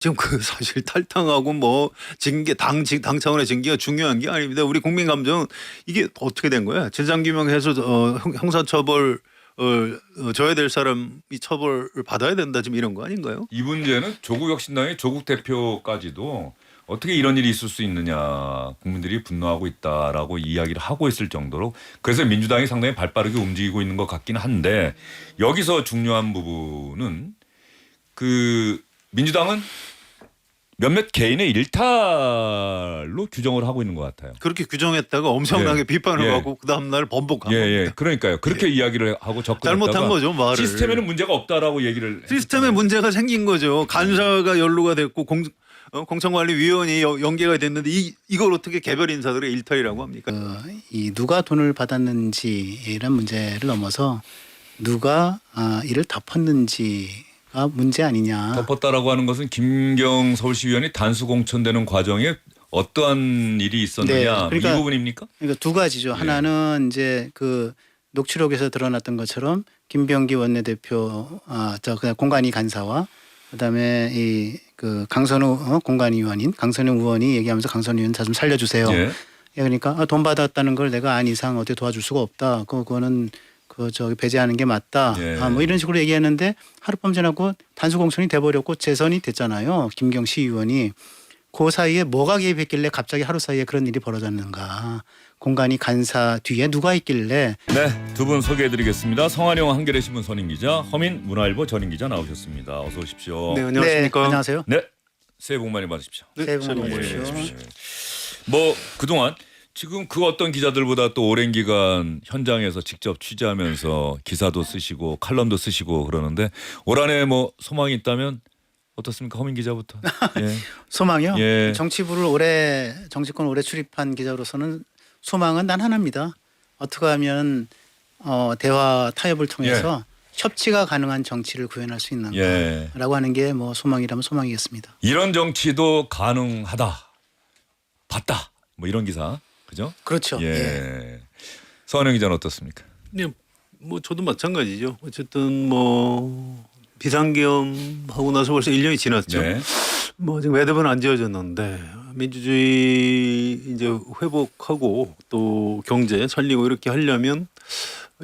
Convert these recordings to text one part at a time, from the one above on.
지금 그 사실 탈당하고 뭐 징계 당 차원의 징계가 중요한 게 아닙니다. 우리 국민 감정은 이게 어떻게 된 거야? 진상규명해서 형사처벌 져야 될 사람이 처벌을 받아야 된다 지금 이런 거 아닌가요? 이 문제는 조국 혁신당의 조국 대표까지도 어떻게 이런 일이 있을 수 있느냐 국민들이 분노하고 있다라고 이야기를 하고 있을 정도로 그래서 민주당이 상당히 발빠르게 움직이고 있는 것 같긴 한데 여기서 중요한 부분은 그 민주당은 몇몇 개인의 일탈로 규정을 하고 있는 것 같아요. 그렇게 규정했다가 엄청나게 예. 비판을 예. 하고 그 다음날 번복한 예, 겁니다. 예. 그러니까요. 그렇게 이야기를 하고 접근했다가 잘못한 거죠 말을. 시스템에는 문제가 없다라고 얘기를 시스템에 했잖아요. 문제가 생긴 거죠. 간사가 연루가 됐고 공천관리위원이 연계가 됐는데 이걸 어떻게 개별 인사들의 일탈이라고 합니까? 이 누가 돈을 받았는지라는 문제를 넘어서 누가 이를 덮었는지가 문제 아니냐. 덮었다라고 하는 것은 김경 서울시의원이 단수 공천되는 과정에 어떠한 일이 있었느냐 네, 그러니까 이 부분입니까? 그러니까 두 가지죠. 하나는 이제 그 녹취록에서 드러났던 것처럼 김병기 원내대표 그냥 공관위 간사와 그다음에 이 그 강선우 공관위원인 강선우 의원이 얘기하면서 강선우 의원 좀 살려주세요. 예. 그러니까 돈 받았다는 걸 내가 안 이상 어떻게 도와줄 수가 없다. 그거는 저기 배제하는 게 맞다. 예. 뭐 이런 식으로 얘기했는데 하룻밤 지나고 단수 공천이 돼버렸고 재선이 됐잖아요. 김경 시의원이. 그 사이에 뭐가 개입했길래 갑자기 하루 사이에 그런 일이 벌어졌는가. 공간이 간사 뒤에 누가 있길래. 네, 두 분 소개해드리겠습니다. 성한용 한겨레 신문 선임 기자, 허민 문화일보 전임 기자 나오셨습니다. 어서 오십시오. 네, 안녕하십니까? 네, 안녕하세요. 네, 새해 복 많이 받으십시오. 새해 복 많이 네, 받으십시오. 뭐 그동안 지금 그 어떤 기자들보다 또 오랜 기간 현장에서 직접 취재하면서 기사도 쓰시고 칼럼도 쓰시고 그러는데 올 한해 뭐 소망이 있다면 어떻습니까? 허민 기자부터. 예. 소망이요? 예. 정치부를 정치권 오래 출입한 기자로서는 소망은 단 하나입니다. 어떻게 하면 대화 타협을 통해서 협치가 가능한 정치를 구현할 수 있는가라고 예. 하는 게 뭐 소망이라면 소망이겠습니다. 이런 정치도 가능하다. 봤다. 뭐 이런 기사. 그죠? 그렇죠. 예. 예. 서한영 기자는 어떻습니까? 네, 뭐 저도 마찬가지죠. 어쨌든 뭐 비상계엄하고 나서 벌써 1년이 지났죠. 네. 뭐 지금 매듭은 안 지어졌는데 민주주의 이제 회복하고 또 경제 살리고 이렇게 하려면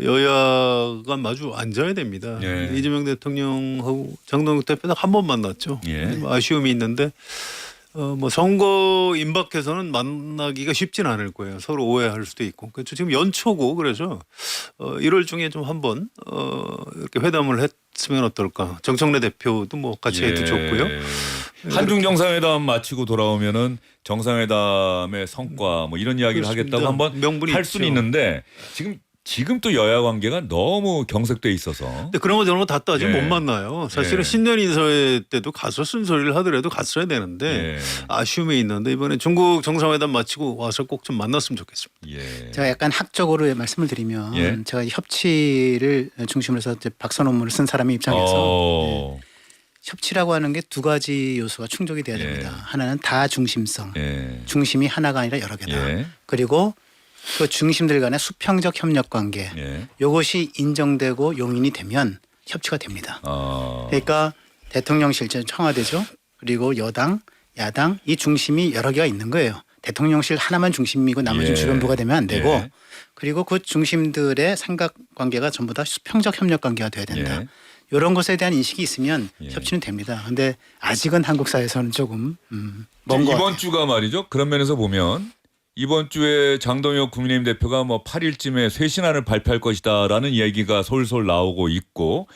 여야가 마주 앉아야 됩니다. 예. 이재명 대통령하고 장동혁 대표는 한 번 만났죠. 예. 아쉬움이 있는데 뭐 선거 임박해서는 만나기가 쉽진 않을 거예요. 서로 오해할 수도 있고. 그렇죠. 지금 연초고 그래서 1월 중에 좀 한번 이렇게 회담을 했으면 어떨까. 정청래 대표도 뭐 같이 해도 좋고요. 한중 정상회담 마치고 돌아오면은 정상회담의 성과 뭐 이런 이야기를 그렇습니다. 하겠다고 한번 명분이 할 수는 있죠. 있는데 지금 또 여야 관계가 너무 경색돼 있어서 근데 그런 거 저런 거 다 따지면 예. 못 만나요. 사실은 예. 신년 인사회 때도 가서 쓴소리를 하더라도 갔어야 되는데 예. 아쉬움이 있는데 이번에 중국 정상회담 마치고 와서 꼭 좀 만났으면 좋겠습니다. 예. 제가 약간 학적으로 말씀을 드리면 예. 제가 협치를 중심으로 해서 이제 박사 논문을 쓴 사람의 입장에서 어. 협치라고 하는 게 두 가지 요소가 충족이 돼야 됩니다. 예. 하나는 다중심성. 예. 중심이 하나가 아니라 여러 개다. 예. 그리고 그 중심들 간의 수평적 협력 관계. 예. 이것이 인정되고 용인이 되면 협치가 됩니다. 어. 그러니까 대통령실 청와대죠. 그리고 여당, 야당 이 중심이 여러 개가 있는 거예요. 대통령실 하나만 중심이고 나머지 예. 주변부가 되면 안 되고 예. 그리고 그 중심들의 삼각관계가 전부 다 수평적 협력 관계가 돼야 된다. 예. 이런 것에 대한 인식이 있으면 예. 협치는 됩니다. 그런데 아직은 한국 사회에서는 조금 먼 것 이번 같아요. 주가 말이죠. 그런 면에서 보면 이번 주에 장동혁 국민의힘 대표가 뭐 8일쯤에 쇄신안을 발표할 것이다라는 얘기가 솔솔 나오고 있고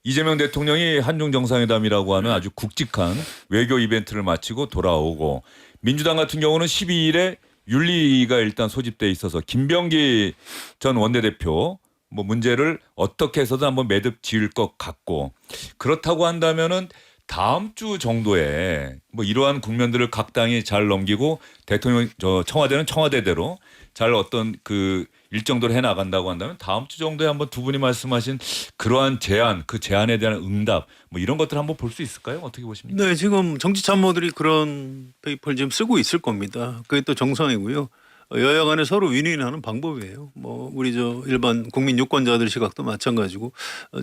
이재명 대통령이 한중 정상회담이라고 하는 아주 굵직한 외교 이벤트를 마치고 돌아오고 민주당 같은 경우는 12일에 윤리가 일단 소집돼 있어서 김병기 전 원내대표 뭐 문제를 어떻게 해서든 한번 매듭 지을 것 같고 그렇다고 한다면은 다음 주 정도에 뭐 이러한 국면들을 각 당이 잘 넘기고 대통령 청와대는 청와대대로 잘 어떤 그 일정대로 해 나간다고 한다면 다음 주 정도에 한번 두 분이 말씀하신 그러한 제안, 그 제안에 대한 응답 뭐 이런 것들 한번 볼 수 있을까요? 어떻게 보십니까? 네, 지금 정치 참모들이 그런 페이퍼를 지금 쓰고 있을 겁니다. 그게 또 정상이고요. 여야 간에 서로 윈윈하는 방법이에요. 뭐 우리 저 일반 국민 유권자들 시각도 마찬가지고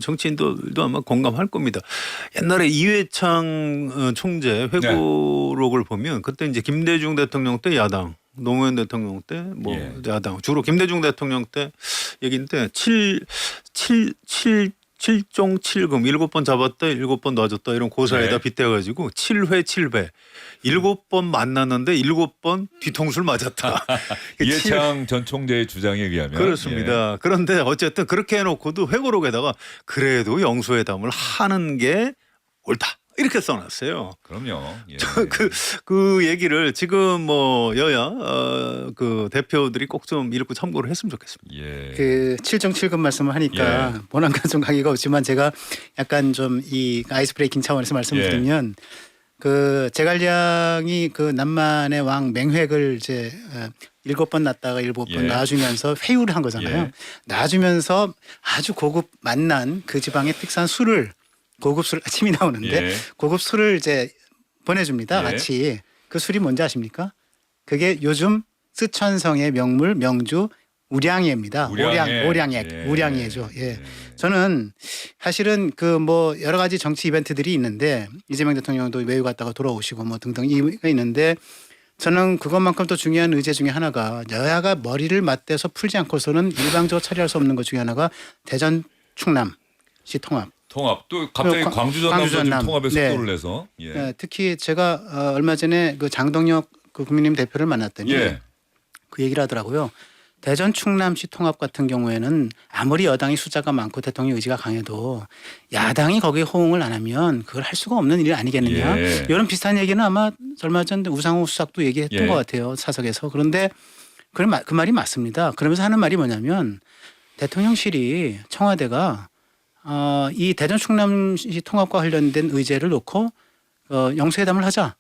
정치인들도 아마 공감할 겁니다. 옛날에 이회창 총재 회고록을 보면 그때 이제 김대중 대통령 때 야당, 노무현 대통령 때 뭐 예. 야당, 주로 김대중 대통령 때 얘기인데 7종 7금 7번 잡았다 7번 놔줬다 이런 고사에다 네. 빗대가지고 7회 7배 7번 만났는데 7번 뒤통수를 맞았다. 이해창 전 총재의 주장에 의하면 그렇습니다. 그런데 어쨌든 그렇게 해놓고도 회고록에다가 그래도 영수회담을 하는 게 옳다 이렇게 써놨어요. 그럼요. 예. 그 얘기를 지금 뭐 여야 그 대표들이 꼭 좀 읽고 참고를 했으면 좋겠습니다. 예. 그 7종 7금 말씀을 하니까 본안과 좀 관계가 없지만 제가 약간 좀 이 아이스 브레이킹 차원에서 말씀을 예. 드리면 그 제갈량이 그 남만의 왕 맹획을 이제 7번 낳다가 7번 예. 낳아주면서 회유를 한 거잖아요. 예. 낳아주면서 아주 고급 맛난 그 지방의 특산 술을 고급 술 침이 나오는데 예. 고급 술을 이제 보내줍니다. 예. 같이. 그 술이 뭔지 아십니까? 그게 요즘 쓰촨성의 명물 명주 우량예입니다. 우량예. 오량예, 예. 우량예죠. 예. 저는 사실은 그 뭐 여러 가지 정치 이벤트들이 있는데 이재명 대통령도 외유 갔다가 돌아오시고 뭐 등등 이유가 있는데 저는 그것만큼 또 중요한 의제 중에 하나가 여야가 머리를 맞대서 풀지 않고서는 일방적으로 처리할 수 없는 것 중에 하나가 대전 충남시 통합. 통합 또 갑자기 광주 전남도 지금 전남. 통합에 네. 속도를 내서 예. 예, 특히 제가 얼마 전에 그 장동혁 그 국민의힘 대표를 만났더니 예. 그 얘기를 하더라고요. 대전 충남시 통합 같은 경우에는 아무리 여당이 숫자가 많고 대통령 의지가 강해도 야당이 거기에 호응을 안 하면 그걸 할 수가 없는 일 아니겠느냐. 예. 이런 비슷한 얘기는 아마 얼마 전 우상호 수석도 얘기했던 예. 것 같아요. 사석에서. 그런데 그 말이 맞습니다. 그러면서 하는 말이 뭐냐면 대통령실이 청와대가 이 대전 충남시 통합과 관련된 의제를 놓고 영수회담을 하자.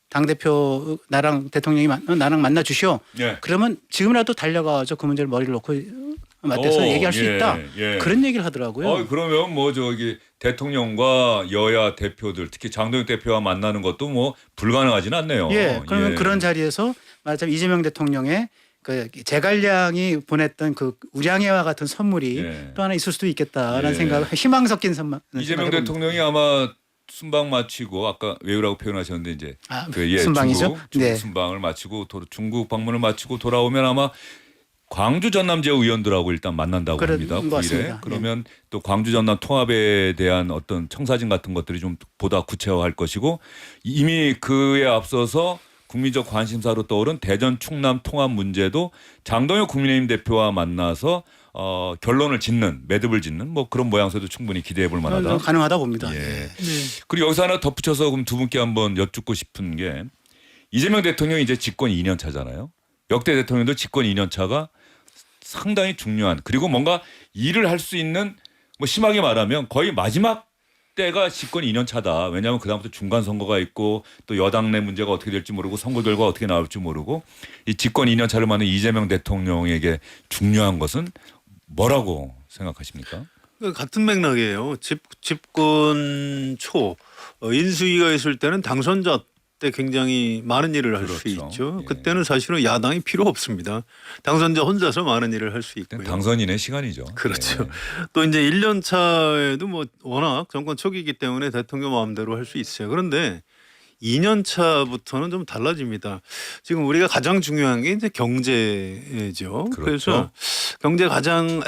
당대표 나랑 대통령이 나랑 만나 주시오. 예. 그러면 지금이라도 달려가서 그 문제를 머리를 놓고 맞대서 오, 얘기할 수 예, 있다. 예. 그런 얘기를 하더라고요. 그러면 뭐 저기 대통령과 여야 대표들 특히 장동혁 대표와 만나는 것도 뭐 불가능하지는 않네요. 예. 그러면 예. 그런 자리에서 말하자면 이재명 대통령의 그 제갈량이 보냈던 그 우량회와 같은 선물이 예. 또 하나 있을 수도 있겠다라는 예. 생각, 희망 섞인 선물. 이재명 대통령이 아마 순방 마치고 아까 외우라고 표현하셨는데 이제 순방이죠. 중국 네. 순방을 마치고 중국 방문을 마치고 돌아오면 아마 광주 전남 지역 의원들하고 일단 만난다고 그런 합니다. 것 9일에. 같습니다. 그러면 또 광주 전남 통합에 대한 어떤 청사진 같은 것들이 좀 보다 구체화할 것이고 이미 그에 앞서서 국민적 관심사로 떠오른 대전 충남 통합 문제도 장동혁 국민의힘 대표와 만나서 결론을 짓는 매듭을 짓는 뭐 그런 모양새도 충분히 기대해 볼 만하다. 가능하다 봅니다. 예. 그리고 여기서 하나 덧붙여서 그럼 두 분께 한번 여쭙고 싶은 게 이재명 대통령이 이제 집권 2년 차잖아요. 역대 대통령도 집권 2년 차가 상당히 중요한 그리고 뭔가 일을 할 수 있는 뭐 심하게 말하면 거의 마지막 때가 집권 2년 차다. 왜냐하면 그다음부터 중간 선거가 있고 또 여당 내 문제가 어떻게 될지 모르고 선거 결과가 어떻게 나올지 모르고 이 집권 2년 차를 맞는 이재명 대통령에게 중요한 것은 뭐라고 생각하십니까? 같은 맥락이에요. 집권 초 인수위가 있을 때는 당선자 때 굉장히 많은 일을 할 수 그렇죠. 있죠. 예. 그때는 사실은 야당이 필요 없습니다. 당선자 혼자서 많은 일을 할 수 있고요. 당선인의 시간이죠. 그렇죠. 예. 또 이제 1년 차에도 뭐 워낙 정권 초기이기 때문에 대통령 마음대로 할 수 있어요. 그런데 2년 차부터는 좀 달라집니다. 지금 우리가 가장 중요한 게 이제 경제죠. 그렇죠. 그래서 경제 가장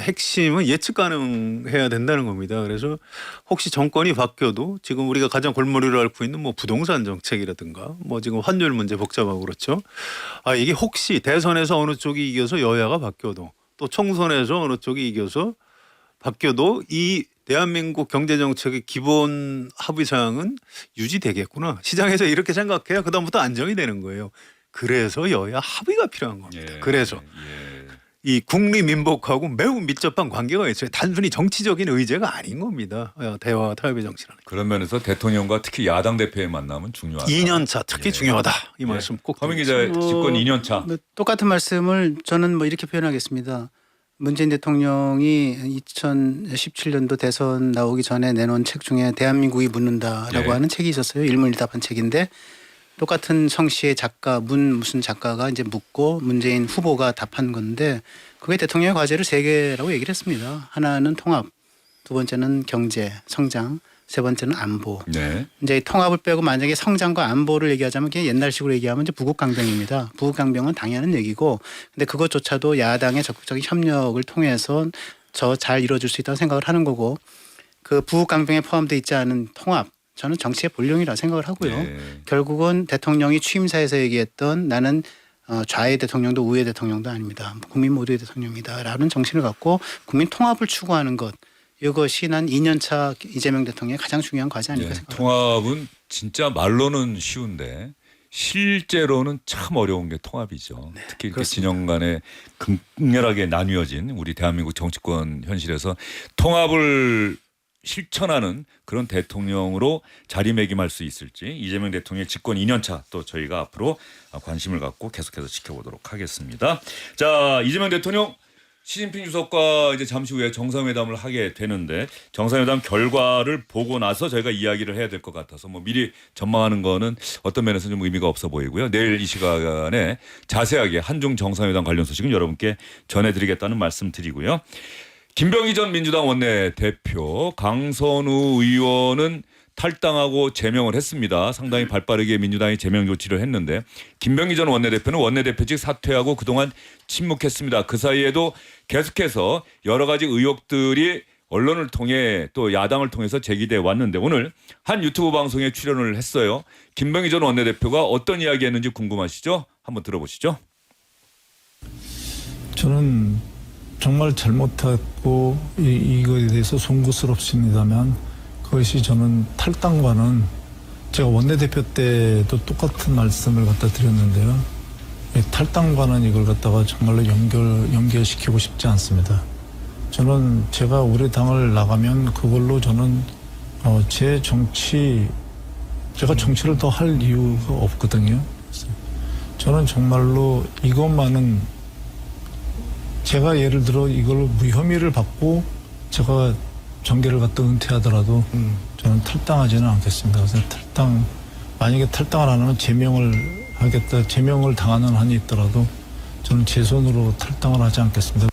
핵심은 예측 가능해야 된다는 겁니다. 그래서 혹시 정권이 바뀌어도 지금 우리가 가장 골머리를 앓고 있는 뭐 부동산 정책이라든가 뭐 지금 환율 문제 복잡하고 그렇죠. 이게 혹시 대선에서 어느 쪽이 이겨서 여야가 바뀌어도 또 총선에서 어느 쪽이 이겨서 바뀌어도 이 대한민국 경제정책의 기본 합의사항은 유지되겠구나. 시장에서 이렇게 생각해야 그다음부터 안정이 되는 거예요. 그래서 여야 합의가 필요한 겁니다. 예. 그래서 예. 이 국리민복하고 매우 밀접한 관계가 있어요. 단순히 정치적인 의제가 아닌 겁니다. 대화와 타협의 정치라는. 그런 면에서 대통령과 특히 야당 대표의 만남은 중요하다. 2년 차 특히 예. 중요하다. 이 말씀 꼭 허민 드리겠습니다. 기자 집권 2년 차. 뭐 똑같은 말씀을 저는 뭐 이렇게 표현하겠습니다. 문재인 대통령이 2017년도 대선 나오기 전에 내놓은 책 중에 대한민국이 묻는다라고 네. 하는 책이 있었어요. 일문일답한 책인데 똑같은 성씨의 작가 무슨 작가가 이제 묻고 문재인 후보가 답한 건데 그게 대통령의 과제를 세 개라고 얘기를 했습니다. 하나는 통합, 두 번째는 경제, 성장, 세 번째는 안보. 네. 이제 통합을 빼고 만약에 성장과 안보를 얘기하자면 그냥 옛날식으로 얘기하면 이제 부국강병입니다. 부국강병은 당연한 얘기고, 근데 그것조차도 야당의 적극적인 협력을 통해서 저 잘 이루어질 수 있다고 생각을 하는 거고, 그 부국강병에 포함되어 있지 않은 통합, 저는 정치의 본령이라 생각을 하고요. 네. 결국은 대통령이 취임사에서 얘기했던 나는 좌의 대통령도 우의 대통령도 아닙니다. 국민 모두의 대통령이다라는 정신을 갖고 국민 통합을 추구하는 것. 이것이 난 2년차 이재명 대통령의 가장 중요한 과제 아닐까 네. 생각합니다. 통합은 진짜 말로는 쉬운데 실제로는 참 어려운 게 통합이죠. 특히 이렇게 그렇습니다. 진영 간에 극렬하게 나뉘어진 우리 대한민국 정치권 현실에서 통합을 실천하는 그런 대통령으로 자리매김할 수 있을지 이재명 대통령의 집권 2년차 또 저희가 앞으로 관심을 갖고 계속해서 지켜보도록 하겠습니다. 자, 이재명 대통령 시진핑 주석과 이제 잠시 후에 정상회담을 하게 되는데 정상회담 결과를 보고 나서 저희가 이야기를 해야 될 것 같아서 뭐 미리 전망하는 거는 어떤 면에서는 좀 의미가 없어 보이고요. 내일 이 시간에 자세하게 한중 정상회담 관련 소식은 여러분께 전해드리겠다는 말씀 드리고요. 김병희 전 민주당 원내대표 강선우 의원은 탈당하고 제명을 했습니다. 상당히 발빠르게 민주당이 제명 조치를 했는데 김병희 전 원내대표는 원내대표직 사퇴하고 그동안 침묵했습니다. 그 사이에도 계속해서 여러 가지 의혹들이 언론을 통해 또 야당을 통해서 제기돼 왔는데 오늘 한 유튜브 방송에 출연을 했어요. 김병희 전 원내대표가 어떤 이야기했는지 궁금하시죠? 한번 들어보시죠. 저는 정말 잘못했고 이거에 대해서 송구스럽습니다만 그것이 저는 탈당과는 제가 원내대표 때도 똑같은 말씀을 갖다 드렸는데요. 탈당과는 이걸 갖다가 정말로 연결시키고 싶지 않습니다. 저는 제가 우리 당을 나가면 그걸로 저는 제가 정치를 더 할 이유가 없거든요. 저는 정말로 이것만은 제가 예를 들어 이걸 무혐의를 받고 제가 정계를 갖다 은퇴하더라도 저는 탈당하지는 않겠습니다. 그래서 만약에 탈당을 안 하면 제명을 당하는 한이 있더라도 저는 제 손으로 탈당을 하지 않겠습니다.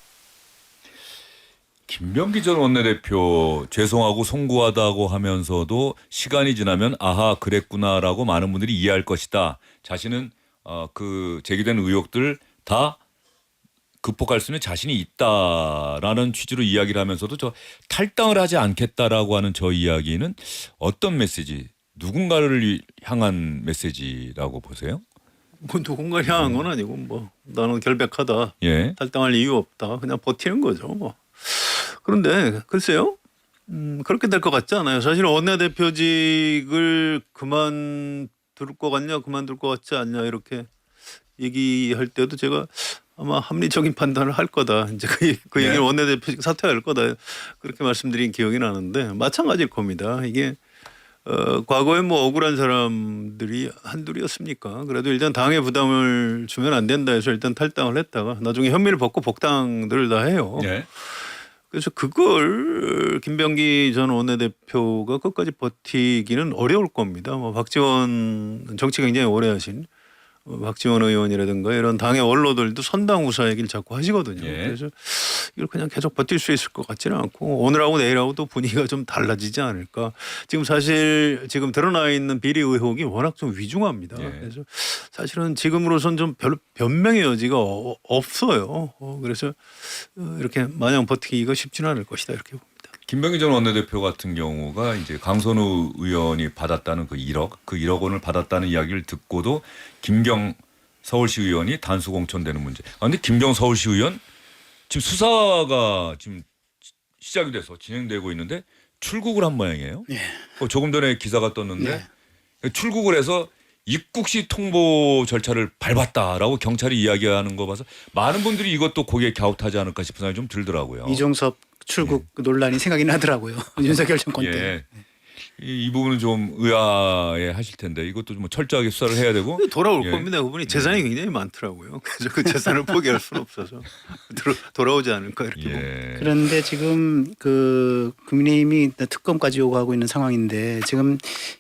김병기 전 원내대표 죄송하고 송구하다고 하면서도 시간이 지나면 아하 그랬구나라고 많은 분들이 이해할 것이다. 자신은 그 제기된 의혹들 다 극복할 수 있는 자신이 있다라는 취지로 이야기를 하면서도 저 탈당을 하지 않겠다라고 하는 저 이야기는 어떤 메시지, 누군가를 향한 메시지라고 보세요? 뭐 누군가 향한 건 아니고 뭐 나는 결백하다. 예. 탈당할 이유 없다. 그냥 버티는 거죠. 뭐. 그런데 글쎄요. 그렇게 될 것 같지 않아요. 사실 원내대표직을 그만둘 것 같냐 그만둘 것 같지 않냐 이렇게 얘기할 때도 제가 아마 합리적인 판단을 할 거다. 이제 그 얘기를 원내대표직 사퇴할 거다. 그렇게 말씀드린 기억이 나는데 마찬가지일 겁니다. 이게 과거에 뭐 억울한 사람들이 한둘이었습니까? 그래도 일단 당에 부담을 주면 안 된다 해서 일단 탈당을 했다가 나중에 혐의를 벗고 복당들을 다 해요. 예. 그래서 그걸 김병기 전 원내대표가 끝까지 버티기는 어려울 겁니다. 뭐 박지원 정치 굉장히 오래 하신 박지원 의원이라든가 이런 당의 원로들도 선당 우사 얘기를 자꾸 하시거든요. 예. 그래서 이걸 그냥 계속 버틸 수 있을 것 같지는 않고 오늘하고 내일하고 또 분위기가 좀 달라지지 않을까. 지금 사실 지금 드러나 있는 비리 의혹이 워낙 좀 위중합니다. 예. 그래서 사실은 지금으로선 좀 별로 변명의 여지가 없어요. 그래서 이렇게 마냥 버티기가 쉽지는 않을 것이다 이렇게 봅니다. 김병기 전 원내대표 같은 경우가 이제 강선우 의원이 받았다는 그 1억 원을 받았다는 이야기를 듣고도 김경 서울시 의원이 단수 공천되는 문제. 그런데 김경 서울시 의원 지금 수사가 지금 시작이 돼서 진행되고 있는데 출국을 한 모양이에요. 예. 조금 전에 기사가 떴는데 출국을 해서 입국시 통보 절차를 밟았다라고 경찰이 이야기하는 거 봐서 많은 분들이 이것도 고개에 갸웃하지 않을까 싶은 생각이 좀 들더라고요. 이종섭 출국 논란이 생각이 나더라고요. 윤석열 정권 때. 예. 이 부분은 좀 의아해 하실 텐데 이것도 좀 철저하게 수사를 해야 되고 돌아올 예. 겁니다. 그분이 재산이 굉장히 많더라고요. 그래서 그 재산을 포기할 수는 없어서 돌아오지 않을까 이렇게 봅니다. 예. 그런데 지금 그 국민의힘이 특검까지 요구하고 있는 상황인데 지금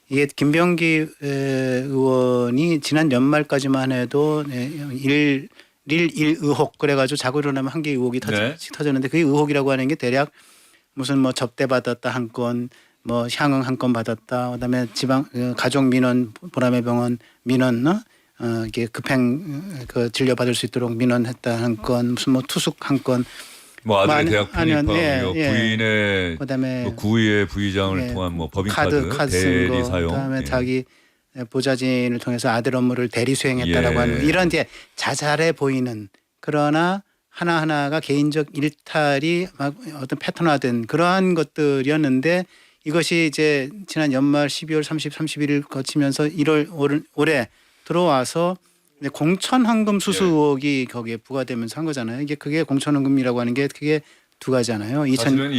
이게 김병기 의원이 지난 연말까지만 해도 일 의혹 그래가지고 자고 일어나면 한 개 의혹이 네. 터졌는데 그 의혹이라고 하는 게 대략 무슨 뭐 접대 받았다 한 건, 뭐 향응 한 건 받았다, 그다음에 지방 가족 민원 보람의 병원 민원 이게 급행 그 진료 받을 수 있도록 민원했다 한 건, 무슨 뭐 투숙 한 건, 뭐 아들의 대학 아니면, 편입하고 예, 예. 부인의 그다음에 뭐 구의회 부의장을 예, 통한 뭐 법인카드 카드 대리 쓴 거, 사용. 그다음에 예. 자기 보좌진을 통해서 아들 업무를 대리 수행했다라고 예. 하는 이런 이제 자잘해 보이는 그러나 하나하나가 개인적 일탈이 막 어떤 패턴화된 그러한 것들이었는데 이것이 이제 지난 연말 12월 30, 31일 거치면서 1월 올해 들어와서 공천헌금 수수 예. 의혹이 거기에 부과되면서 한 거잖아요. 이게 그게 공천헌금이라고 하는 게 그게 두 가지잖아요. 사실은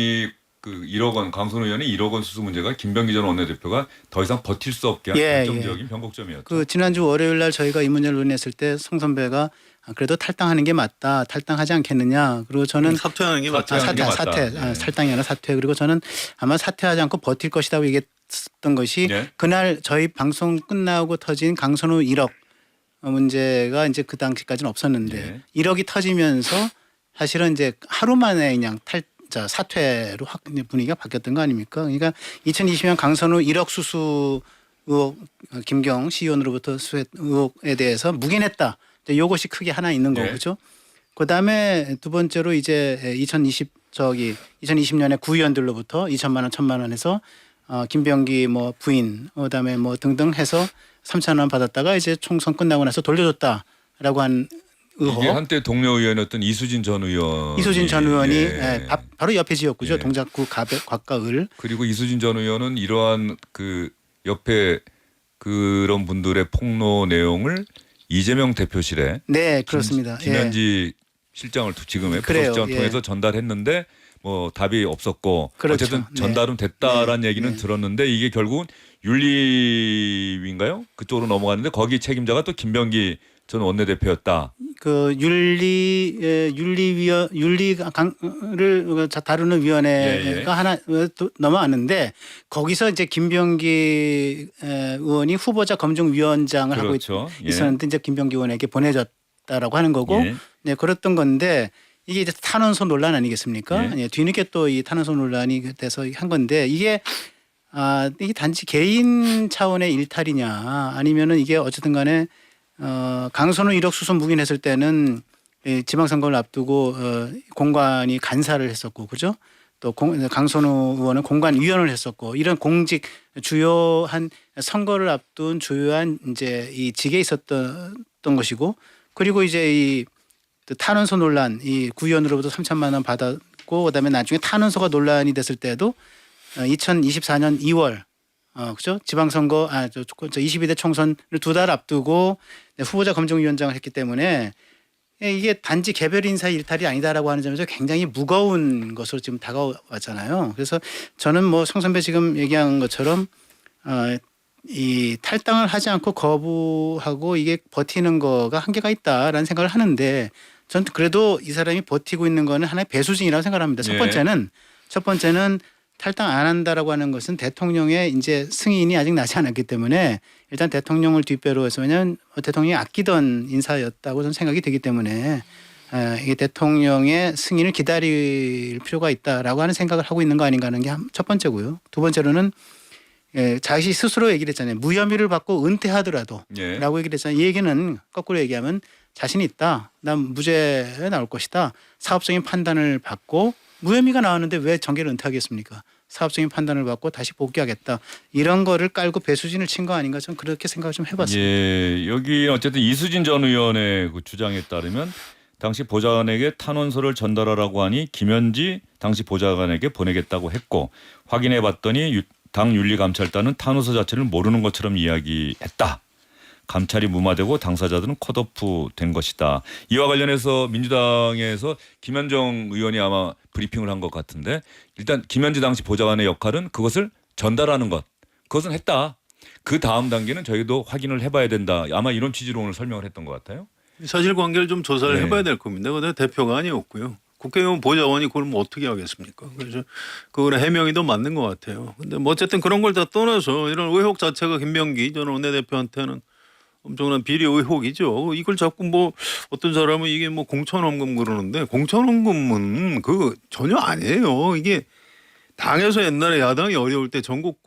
그 1억 원 강선우 의원이 1억 원 수수 문제가 김병기 전 원내대표가 더 이상 버틸 수 없게 한 예, 결정적인 변곡점이었죠. 그 지난주 월요일 날 저희가 이 문제를 논의했을 때 송 선배가 그래도 탈당하는 게 맞다. 탈당하지 않겠느냐. 그리고 저는 사퇴하는 게 맞죠. 사퇴하는 게 맞다. 사퇴. 예. 탈당이 아니라 사퇴. 그리고 저는 아마 사퇴하지 않고 버틸 것이라고 얘기했던 것이 예. 그날 저희 방송 끝나고 터진 강선우 1억 문제가 이제 그 당시까지는 없었는데 예. 1억이 터지면서 사실은 이제 하루 만에 그냥 사퇴로 확 분위기가 바뀌었던 거 아닙니까? 그러니까 2020년 강선우 1억 수수 의혹 김경 시의원으로부터 수수 의혹에 대해서 묵인했다. 이것이 크게 하나 있는 거고 네. 그죠? 그다음에 두 번째로 이제 2020년에 구의원들로부터 2천만 원, 1천만 원 해서 김병기 뭐 부인 그다음에 뭐 등등 해서 3천 원 받았다가 이제 총선 끝나고 나서 돌려줬다라고 한 의혹. 이게 한때 동료 의원이었던 이수진 전 의원. 이수진 전 의원이 예. 바로 옆에 지역구죠. 예. 동작구 곽가을. 그리고 이수진 전 의원은 이러한 그 옆에 그런 분들의 폭로 내용을 이재명 대표실에 네, 그렇습니다. 김현지 실장을 지금의 그래요. 부서실장 예. 통해서 전달했는데 뭐 답이 없었고 그렇죠. 어쨌든 네. 전달은 됐다라는 네. 얘기는 네. 들었는데 이게 결국은 윤리위인가요? 그쪽으로 넘어갔는데 거기 책임자가 또 김병기 전 원내대표였다. 그 윤리를 다루는 위원회가 예, 예. 하나 넘어왔는데 거기서 이제 김병기 의원이 후보자 검증위원장을 그렇죠. 하고 예. 있었는데 이제 김병기 의원에게 보내졌다라고 하는 거고 예. 네 그랬던 건데 이게 이제 탄원서 논란 아니겠습니까? 예. 예, 뒤늦게 또 이 탄원서 논란이 돼서 한 건데 이게 이게 단지 개인 차원의 일탈이냐 아니면은 이게 어쨌든 간에 강선우 1억 수수 묵인했을 때는 지방선거를 앞두고 공관이 간사를 했었고 그죠? 또 강선우 의원은 공관위원을 했었고 이런 공직 주요한 선거를 앞둔 주요한 이제 이 직에 있었던 것이고 그리고 이제 이 탄원서 논란 이 구의원으로부터 3천만 원 받았고 그다음에 나중에 탄원서가 논란이 됐을 때도 2024년 2월 그죠? 지방선거 22대 총선을 2달 앞두고 후보자 검증위원장을 했기 때문에 이게 단지 개별 인사 일탈이 아니다라고 하는 점에서 굉장히 무거운 것으로 지금 다가왔잖아요. 그래서 저는 뭐 송 선배 지금 얘기한 것처럼 이 탈당을 하지 않고 거부하고 이게 버티는 거가 한계가 있다라는 생각을 하는데 전 그래도 이 사람이 버티고 있는 거는 하나의 배수진이라고 생각합니다. 첫 번째는 탈당 안 한다라고 하는 것은 대통령의 이제 승인이 아직 나지 않았기 때문에 일단 대통령을 뒷배로 해서 왜냐하면 대통령이 아끼던 인사였다고 저는 생각이 되기 때문에 이게 대통령의 승인을 기다릴 필요가 있다라고 하는 생각을 하고 있는 거 아닌가 하는 게 첫 번째고요. 두 번째로는 자기 스스로 얘기를 했잖아요. 무혐의를 받고 은퇴하더라도 예. 라고 얘기를 했잖아요. 이 얘기는 거꾸로 얘기하면 자신이 있다. 난 무죄에 나올 것이다. 사업적인 판단을 받고 무혐의가 나왔는데 왜 정계를 은퇴하겠습니까? 사업적인 판단을 받고 다시 복귀하겠다. 이런 거를 깔고 배수진을 친 거 아닌가 좀 그렇게 생각을 좀 해봤습니다. 예, 여기 어쨌든 이수진 전 의원의 그 주장에 따르면 당시 보좌관에게 탄원서를 전달하라고 하니 김현지 당시 보좌관에게 보내겠다고 했고 확인해봤더니 당 윤리감찰단은 탄원서 자체를 모르는 것처럼 이야기했다. 감찰이 무마되고 당사자들은 컷오프 된 것이다. 이와 관련해서 민주당에서 김현정 의원이 아마 브리핑을 한 것 같은데 일단 김현지 당시 보좌관의 역할은 그것을 전달하는 것. 그것은 했다. 그 다음 단계는 저희도 확인을 해봐야 된다. 아마 이런 취지로 오늘 설명을 했던 것 같아요. 사실관계를 좀 조사를 네. 해봐야 될 겁니다. 근데 대표가 아니었고요. 국회의원 보좌관이 그걸 뭐 어떻게 하겠습니까? 그래서 그거는 해명이 더 맞는 것 같아요. 근데 뭐 어쨌든 그런 걸 다 떠나서 이런 의혹 자체가 김병기 전 원내대표한테는 엄청난 비리 의혹이죠. 이걸 자꾸 뭐 어떤 사람은 이게 뭐 공천원금 그러는데 공천원금은 그 전혀 아니에요. 이게 당에서 옛날에 야당이 어려울 때 전국구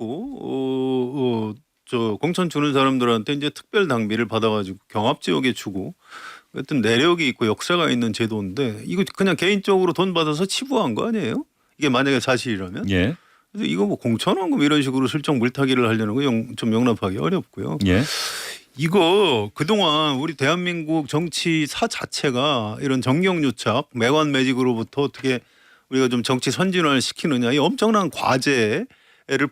저 공천 주는 사람들한테 이제 특별 당비를 받아가지고 경합 지역에 주고 어떤 내력이 있고 역사가 있는 제도인데 이거 그냥 개인적으로 돈 받아서 치부한 거 아니에요? 이게 만약에 사실이라면. 예. 그래서 이거 뭐 공천원금 이런 식으로 슬쩍 물타기를 하려는 거 좀 용납하기 어렵고요. 예. 이거 그동안 우리 대한민국 정치사 자체가 이런 정경유착, 매관매직으로부터 어떻게 우리가 좀 정치 선진화를 시키느냐 이 엄청난 과제를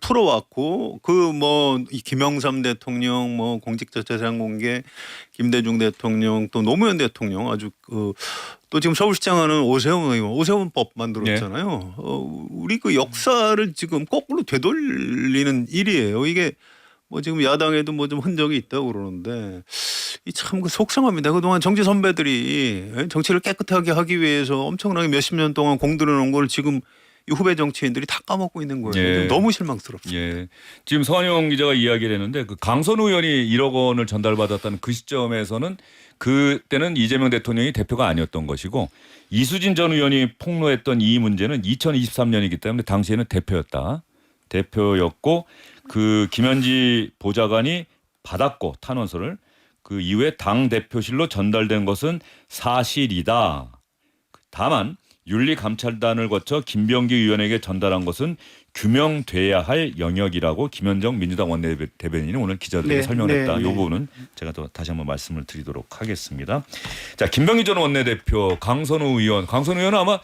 풀어왔고 그 뭐 김영삼 대통령, 뭐 공직자재산 공개, 김대중 대통령 또 노무현 대통령 아주 또 지금 서울시장 하는 오세훈 의원, 오세훈법 만들었잖아요. 우리 그 역사를 지금 거꾸로 되돌리는 일이에요. 이게 뭐 지금 야당에도 뭐 좀 흔적이 있다고 그러는데 이 참 그 속상합니다. 그동안 정치 선배들이 정치를 깨끗하게 하기 위해서 엄청나게 몇십 년 동안 공들여 놓은 걸 지금 이 후배 정치인들이 다 까먹고 있는 거예요. 예. 너무 실망스럽습니다. 예. 지금 서한용 기자가 이야기를 했는데 그 강선우 의원이 1억 원을 전달받았다는 그 시점에서는 그때는 이재명 대통령이 대표가 아니었던 것이고 이수진 전 의원이 폭로했던 이 문제는 2023년이기 때문에 당시에는 대표였고 그 김현지 보좌관이 받았고 탄원서를 그 이후에 당 대표실로 전달된 것은 사실이다. 다만 윤리감찰단을 거쳐 김병기 의원에게 전달한 것은 규명돼야 할 영역이라고 김현정 민주당 원내대변인이 오늘 기자들에게 네, 설명했다. 네, 이 네. 부분은 제가 또 다시 한번 말씀을 드리도록 하겠습니다. 자, 김병기 전 원내대표, 강선우 의원은 아마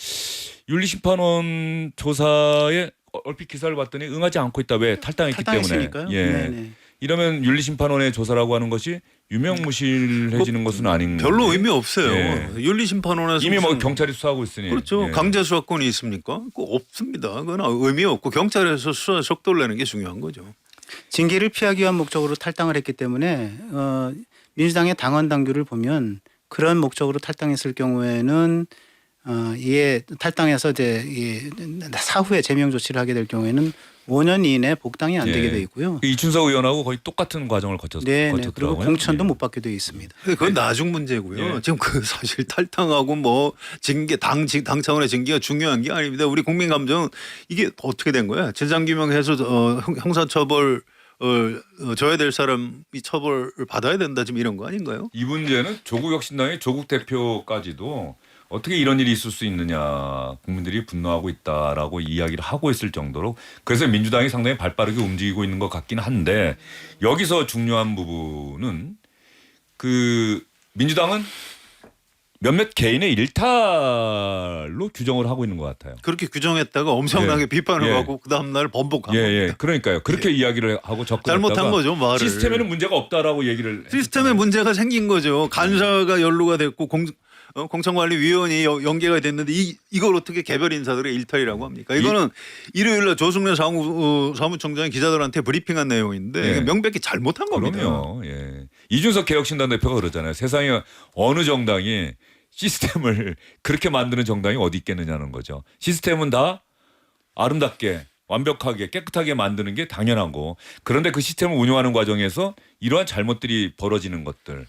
윤리심판원 조사에 얼핏 기사를 봤더니 응하지 않고 있다. 왜? 탈당했기 때문에. 탈당했으니까요. 예. 네네. 이러면 윤리심판원의 조사라고 하는 것이 유명무실해지는 것은 아닌 별로 의미 없어요. 예. 윤리심판원에서 이미 뭐 무슨 경찰이 수사하고 있으니. 그렇죠. 예. 강제 수사권이 있습니까? 그거 없습니다. 그건 의미 없고 경찰에서 수사 속도를 내는 게 중요한 거죠. 징계를 피하기 위한 목적으로 탈당을 했기 때문에 민주당의 당원 당규를 보면 그런 목적으로 탈당했을 경우에는 이에 탈당해서 이제 사후에 제명 조치를 하게 될 경우에는 5년 이내 복당이 안 되게 예. 돼 있고요. 이춘석 의원하고 거의 똑같은 과정을 네, 그리고 거쳤더라고요. 공천도 예. 못 받게 돼 있습니다. 그건 나중 문제고요. 예. 지금 그 사실 탈당하고 뭐 징계 당 차원의 징계가 중요한 게 아닙니다. 우리 국민 감정은 이게 어떻게 된 거야? 재산규명해서 형사처벌 져야 될 사람이 처벌을 받아야 된다 지금 이런 거 아닌가요? 이 문제는 조국혁신당의 조국 대표까지도 어떻게 이런 일이 있을 수 있느냐 국민들이 분노하고 있다라고 이야기를 하고 있을 정도로 그래서 민주당이 상당히 발빠르게 움직이고 있는 것 같긴 한데 여기서 중요한 부분은 그 민주당은 몇몇 개인의 일탈로 규정을 하고 있는 것 같아요. 그렇게 규정했다가 엄청나게 예. 비판을 예. 하고 그 다음 날 번복한 예, 겁니다. 예. 그러니까요. 그렇게 이야기를 하고 접근했다가 잘못한 거죠 말을. 시스템에는 문제가 없다라고 얘기를 시스템에 문제가 생긴 거죠. 간사가 연루가 됐고 공천관리위원이 연계가 됐는데 이걸 어떻게 개별 인사들의 일탈이라고 합니까? 이거는 일요일날 조승래 사무총장이 기자들한테 브리핑한 내용인데 예. 이게 명백히 잘못한 겁니다. 그럼요. 예. 이준석 개혁신당 대표가 그러잖아요. 세상에 어느 정당이 시스템을 그렇게 만드는 정당이 어디 있겠느냐는 거죠. 시스템은 다 아름답게 완벽하게 깨끗하게 만드는 게 당연하고 그런데 그 시스템을 운영하는 과정에서 이러한 잘못들이 벌어지는 것들.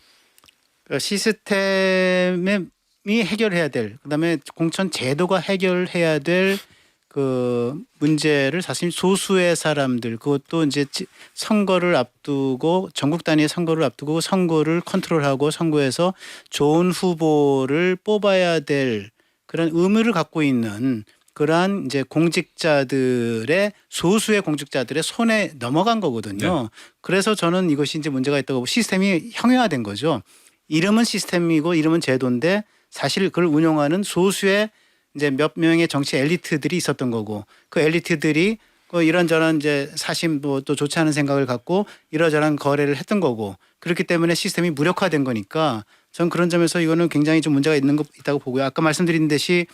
시스템이 해결해야 될 그다음에 공천 제도가 해결해야 될 그 문제를 사실 소수의 사람들 그것도 이제 선거를 앞두고 전국 단위의 선거를 앞두고 선거를 컨트롤하고 선거에서 좋은 후보를 뽑아야 될 그런 의무를 갖고 있는 그러한 이제 공직자들의 소수의 공직자들의 손에 넘어간 거거든요. 네. 그래서 저는 이것이 이제 문제가 있다고 보고 시스템이 형용화된 거죠. 이름은 시스템이고 이름은 제도인데 사실 그걸 운영하는 소수의 이제 몇 명의 정치 엘리트들이 있었던 거고 그 엘리트들이 그 이런저런 이제 사심 또 좋지 않은 생각을 갖고 이러저런 거래를 했던 거고 그렇기 때문에 시스템이 무력화된 거니까 전 그런 점에서 이거는 굉장히 좀 문제가 있다고 보고요. 아까 말씀드린 듯이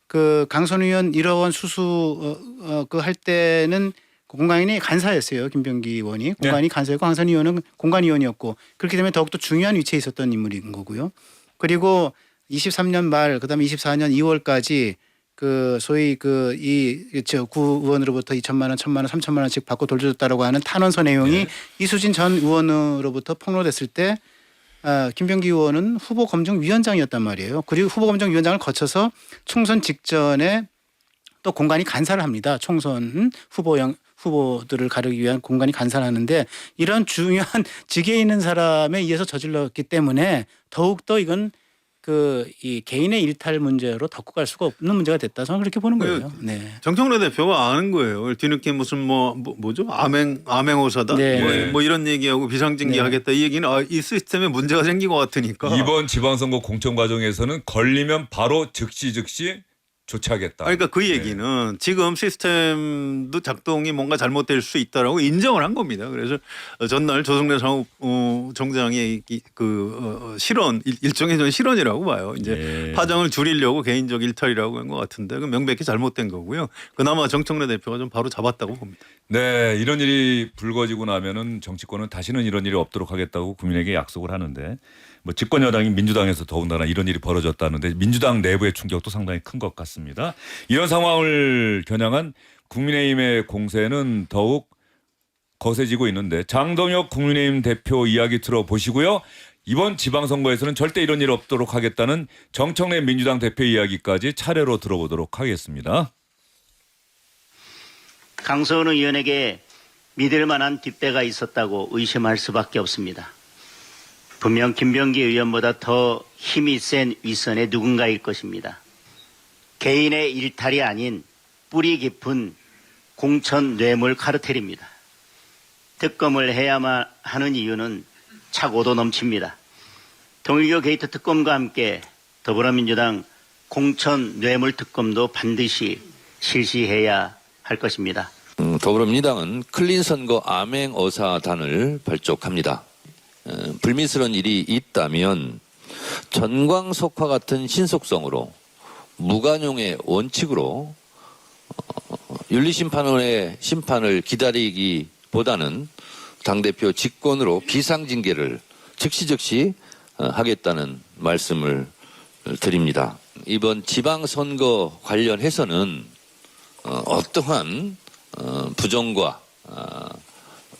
그 강선우 의원 1억 원 수수 그 할 때는 공관이 간사였어요. 김병기 의원이 공관이 간사였고 황선희 의원은 공관위원이었고 그렇기 때문에 더욱더 중요한 위치에 있었던 인물인 거고요. 그리고 23년 말 그다음에 24년 2월까지 그 소위 구 의원으로부터 2천만 원, 1천만 원, 3천만 원씩 받고 돌려줬다라고 하는 탄원서 내용이 이수진 전 의원으로부터 폭로됐을 때 김병기 의원은 후보 검증위원장이었단 말이에요. 그리고 후보 검증위원장을 거쳐서 총선 직전에 또 공관이 간사를 합니다. 총선 후보들을 가르기 위한 공관이 간사를 하는데 이런 중요한 직에 있는 사람에 의해서 저질렀기 때문에 더욱더 이건 이 개인의 일탈 문제로 덮고 갈 수가 없는 문제가 됐다. 저는 그렇게 보는 거예요. 네. 정청래 대표가 아는 거예요. 뒤늦게 무슨 뭐죠? 암행어사다. 네. 뭐 이런 얘기하고 비상징계하겠다. 이 얘기는 이 시스템에 문제가 생긴 것 같으니까. 이번 지방선거 공천 과정에서는 걸리면 바로 즉시 조치하겠다. 그러니까 그 얘기는 지금 시스템도 작동이 뭔가 잘못될 수 있다라고 인정을 한 겁니다. 그래서 전날 조성래 사무총장의 실언 일종의 전 실언이라고 봐요. 이제 파장을 줄이려고 개인적 일탈이라고 한 것 같은데 그 명백히 잘못된 거고요. 그나마 정청래 대표가 좀 바로 잡았다고 봅니다. 네, 이런 일이 불거지고 나면은 정치권은 다시는 이런 일이 없도록 하겠다고 국민에게 약속을 하는데 뭐 집권 여당인 민주당에서 더군다나 이런 일이 벌어졌다는데 민주당 내부의 충격도 상당히 큰 것 같습니다. 이런 상황을 겨냥한 국민의힘의 공세는 더욱 거세지고 있는데 장동혁 국민의힘 대표 이야기 들어보시고요. 이번 지방선거에서는 절대 이런 일 없도록 하겠다는 정청래 민주당 대표 이야기까지 차례로 들어보도록 하겠습니다. 강서훈 의원에게 믿을 만한 뒷배가 있었다고 의심할 수밖에 없습니다. 분명 김병기 의원보다 더 힘이 센 윗선의 누군가일 것입니다. 개인의 일탈이 아닌 뿌리 깊은 공천 뇌물 카르텔입니다. 특검을 해야만 하는 이유는 차고도 넘칩니다. 통일교 게이트 특검과 함께 더불어민주당 공천 뇌물 특검도 반드시 실시해야 할 것입니다. 더불어민주당은 클린 선거 암행어사단을 발족합니다. 불미스러운 일이 있다면 전광석화 같은 신속성으로 무관용의 원칙으로 윤리심판원의 심판을 기다리기보다는 당대표 직권으로 비상징계를 즉시 하겠다는 말씀을 드립니다. 이번 지방선거 관련해서는 어떠한 부정과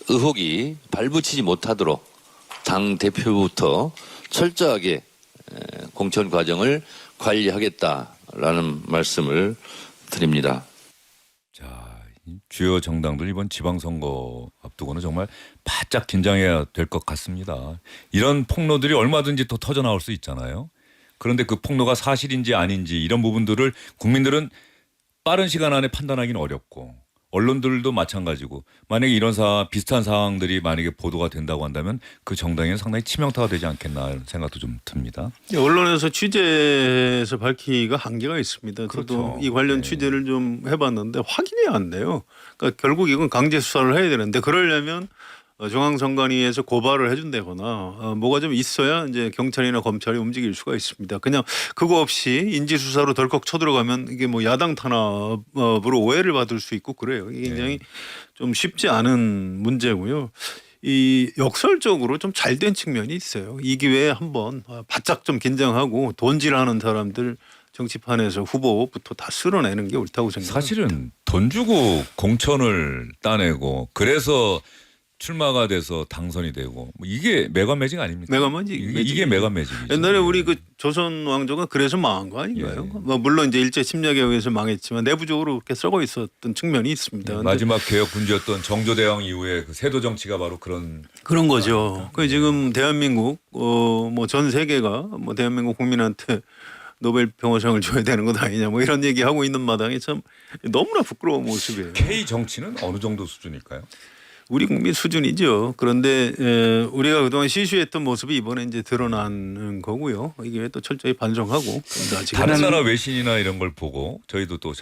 의혹이 발붙이지 못하도록 당대표부터 철저하게 공천 과정을 관리하겠다라는 말씀을 드립니다. 자, 주요 정당들 이번 지방선거 앞두고는 정말 바짝 긴장해야 될 것 같습니다. 이런 폭로들이 얼마든지 또 터져 나올 수 있잖아요. 그런데 그 폭로가 사실인지 아닌지 이런 부분들을 국민들은 빠른 시간 안에 판단하기는 어렵고 언론들도 마찬가지고 만약에 이런 비슷한 상황들이 만약에 보도가 된다고 한다면 그 정당에는 상당히 치명타가 되지 않겠나 이런 생각도 좀 듭니다. 언론에서 취재해서 밝히기가 한계가 있습니다. 그렇죠. 저도 이 관련 취재를 좀 해봤는데 확인이 안 돼요. 그러니까 결국 이건 강제 수사를 해야 되는데 그러려면 중앙선관위에서 고발을 해준다거나 뭐가 좀 있어야 이제 경찰이나 검찰이 움직일 수가 있습니다. 그냥 그거 없이 인지수사로 덜컥 쳐들어가면 이게 뭐 야당 탄압으로 오해를 받을 수 있고 그래요. 이게 굉장히 좀 쉽지 않은 문제고요. 이 역설적으로 좀 잘된 측면이 있어요. 이 기회에 한번 바짝 좀 긴장하고 돈질하는 사람들 정치판에서 후보부터 다 쓸어내는 게 옳다고 생각합니다. 사실은 돈 주고 공천을 따내고 그래서 출마가 돼서 당선이 되고 뭐 이게 메가매직 아닙니까? 이게 메가매직이죠. 옛날에 우리 그 조선 왕조가 그래서 망한 거 아닌가요? 뭐 물론 이제 일제 침략에 의해서 망했지만 내부적으로 그렇게 썩어 있었던 측면이 있습니다. 마지막 개혁 군주였던 정조대왕 이후에 그 세도 정치가 바로 그런 거죠. 그 지금 대한민국 뭐 전 세계가 뭐 대한민국 국민한테 노벨 평화상을 줘야 되는 것 아니냐 뭐 이런 얘기하고 있는 마당에 참 너무나 부끄러운 모습이에요. K 정치는 어느 정도 수준일까요? 우리 국민 수준이죠. 그런데 우리가 그동안 시시했던 모습이 이번에 이제 드러나는 거고요. 이게 또 철저히 반성하고 다른 나라 외신이나 이런 걸 보고 저희도 또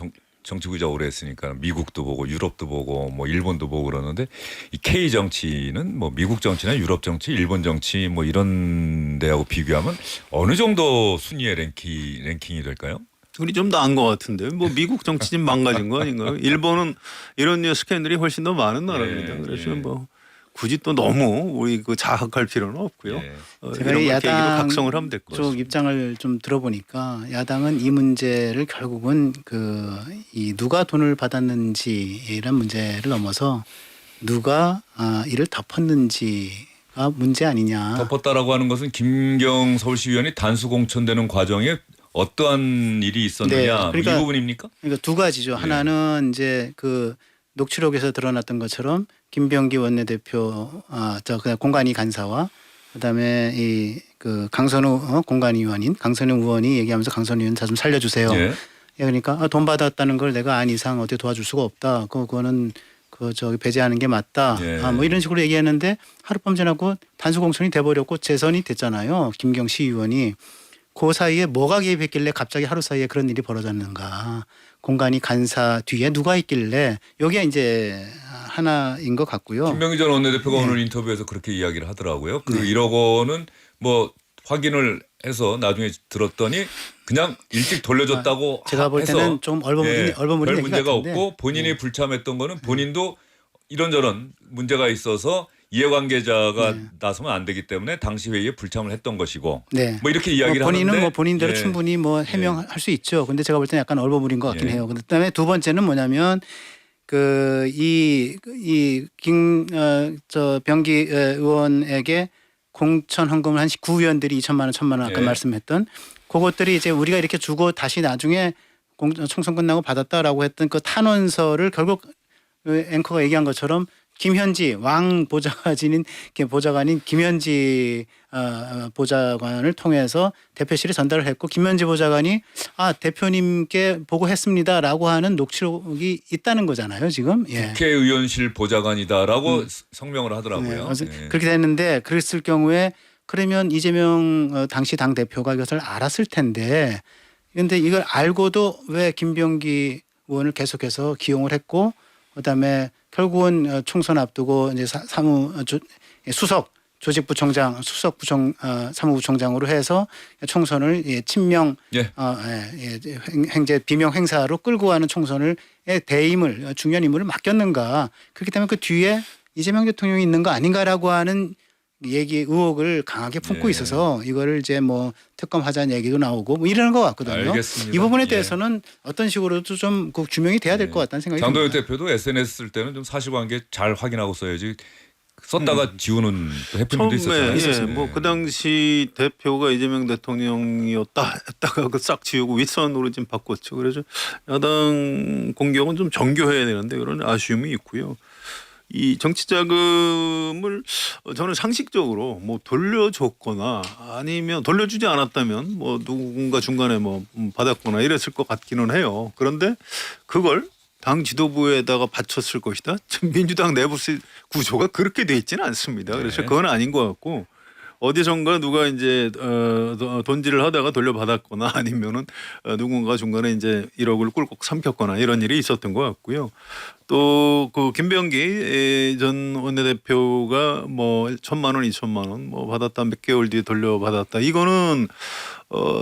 정치 기자 오래 했으니까 미국도 보고 유럽도 보고 뭐 일본도 보고 그러는데 이 K 정치는 뭐 미국 정치나 유럽 정치, 일본 정치 뭐 이런 데하고 비교하면 어느 정도 순위의 랭킹이 될까요? 우리 좀 나은 것 같은데 뭐 미국 정치 좀 망가진 거 아닌가요? 일본은 이런 류의 스캔들이 훨씬 더 많은 나라입니다. 예, 그래서 예. 뭐 굳이 또 너무 우리 그 자학할 필요는 없고요. 예. 제가 이런 이 걸 계기로 야당 각성을 하면 될 것 쪽 같습니다. 입장을 좀 들어보니까 야당은 이 문제를 결국은 이 누가 돈을 받았는지라는 문제를 넘어서 누가 이를 덮었는지가 문제 아니냐. 덮었다라고 하는 것은 김경 서울시의원이 단수 공천되는 과정에 어떠한 일이 있었느냐 네, 그러니까 이 부분입니까? 그러니까 두 가지죠. 예. 하나는 이제 그 녹취록에서 드러났던 것처럼 김병기 원내대표 그냥 공관위 간사와 그다음에 이 그 강선우 공관위 의원인 강선우 의원이 얘기하면서 강선우 의원 좀 살려주세요. 예. 예, 그러니까 돈 받았다는 걸 내가 안 이상 어떻게 도와줄 수가 없다. 그거는 저기 배제하는 게 맞다. 예. 뭐 이런 식으로 얘기했는데 하룻밤 지나고 단수 공천이 돼버렸고 재선이 됐잖아요. 김경 시의원이. 그 사이에 뭐가 개입했길래 갑자기 하루 사이에 그런 일이 벌어졌는가. 공간이 간사 뒤에 누가 있길래 여기가 이제 하나인 것 같고요. 김명희 전 원내대표가 네. 오늘 인터뷰에서 그렇게 이야기를 하더라고요. 그 1억 원은 뭐 확인을 해서 나중에 들었더니 그냥 일찍 돌려줬다고 제가 볼 해서 때는 좀 얼버무린 별 얘기 문제가 같은데. 없고 본인이 불참했던 거는 본인도 이런저런 문제가 있어서 이해관계자가 네. 나서면 안 되기 때문에 당시 회의에 불참을 했던 것이고 네. 뭐 이렇게 이야기를 본인은 하는데 뭐 본인대로 예. 충분히 뭐 해명할 수 있죠. 근데 제가 볼 때는 약간 얼버무린 것 같긴 예. 해요. 그다음에 두 번째는 뭐냐면 병기 의원에게 공천 헌금을 한 구의원들이 2천만 원, 1천만 원 아까 예. 말씀했던 그것들이 이제 우리가 이렇게 주고 다시 나중에 총선 끝나고 받았다라고 했던 그 탄원서를 결국 앵커가 얘기한 것처럼 김현지 왕 보좌관인 김현지 보좌관을 통해서 대표실에 전달을 했고 김현지 보좌관이 대표님께 보고했습니다라고 하는 녹취록이 있다는 거잖아요 지금. 예. 국회의원실 보좌관이다라고 성명을 하더라고요. 그래서 예. 그렇게 됐는데 그랬을 경우에 그러면 이재명 당시 당 대표가 이것을 알았을 텐데 그런데 이걸 알고도 왜 김병기 의원을 계속해서 기용을 했고 그다음에 결국은 총선 앞두고 이제 수석 조직부총장, 사무부총장으로 해서 총선을 친명 예. 행제 비명 행사로 끌고 가는 총선을 대임을 중요한 임무를 맡겼는가. 그렇기 때문에 그 뒤에 이재명 대통령이 있는 거 아닌가라고 하는 의혹을 강하게 품고 예. 있어서 이거를 이제 뭐 특검하자는 얘기도 나오고 뭐 이러는 것 같거든요. 알겠습니다. 이 부분에 예. 대해서는 어떤 식으로도 좀 그 규명이 돼야 될 것 같다는 생각이 장도연 듭니다. 대표도 SNS 쓸 때는 좀 사실관계 잘 확인하고 써야지 썼다가 지우는 또 해프닝도 있었잖아요. 처음에 뭐 그 당시 대표가 이재명 대통령이었다 했다가 그 싹 지우고 윗선으로 좀 바꿨죠. 그래서 야당 공격은 좀 정교해야 되는데 이런 아쉬움이 있고요. 이 정치 자금을 저는 상식적으로 뭐 돌려줬거나 아니면 돌려주지 않았다면 뭐 누군가 중간에 뭐 받았거나 이랬을 것 같기는 해요. 그런데 그걸 당 지도부에다가 바쳤을 것이다. 지금 민주당 내부 구조가 그렇게 돼 있지는 않습니다. 그래서 네. 그건 아닌 것 같고 어디선가 누가 이제 돈질을 하다가 돌려받았거나 아니면은 누군가 중간에 이제 1억을 꿀꺽 삼켰거나 이런 일이 있었던 것 같고요. 또 그 김병기 전 원내대표가 뭐 1,000만 원, 2천만 원 뭐 받았다 몇 개월 뒤에 돌려받았다 이거는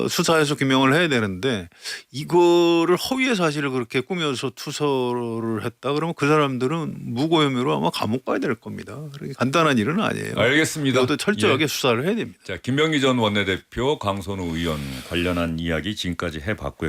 수사해서 규명을 해야 되는데 이거를 허위의 사실을 그렇게 꾸며서 투서를 했다 그러면 그 사람들은 무고 혐의로 아마 감옥 가야 될 겁니다. 그렇게 간단한 일은 아니에요. 알겠습니다. 이것도 철저하게 예. 수사를 해야 됩니다. 자, 김병기 전 원내대표, 강선우 의원 관련한 이야기 지금까지 해봤고요.